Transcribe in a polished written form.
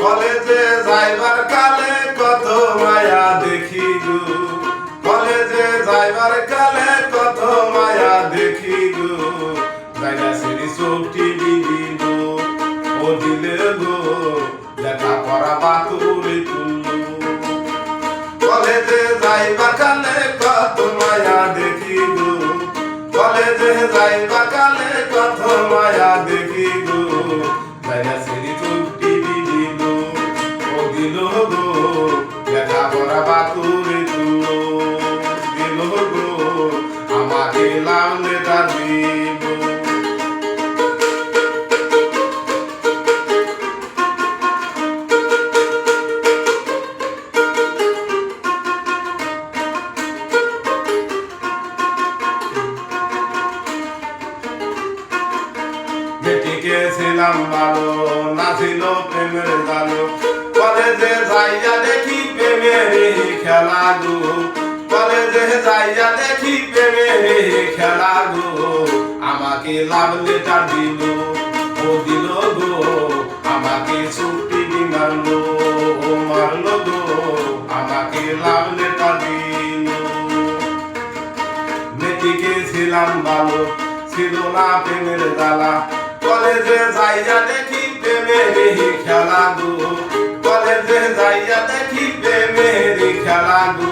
কলেজে যাইবার কালে কত মায়া দেখি গো, কলেজে যাইবার কালে কত মায়া দেখি গো, যাইয়া সেরি চোখটি দিব ও দিলে গো, লেখা পড়া বাতুরে তুললো। কলেজে যাইবার কালে কত মায়া দেখি গো, কলেজে যাইবার কালে কত মায়া দেখি গো, যাইয়া সেরি চোখটি দিব ও দিল গো, লেখা পড়া বাতুরে তুললো। দিল গো আমাকে লাল লেটার দিল। মেটিকে ছিলাম ভালো, না ছিল প্রেমের জালো, কলেজে যাইয়া দেখি প্রেমের খেলা গো, কলেজে যাইয়া দেখি প্রেমের খেলা গো, আমাকে লাভ লেটার দিল ও দিল গো, আমাকে ছুটি মারলো ও মারলো গো, আমাকে লাভ লেটার দিল। মেটিকে ছিলাম ভালো, ছিল না প্রেমের জ্বালা, কলেজে যাইয়া দেখি প্রেমের খেলা গো, কলেজে যাইয়া দেখি প্রেমের খেলা গো,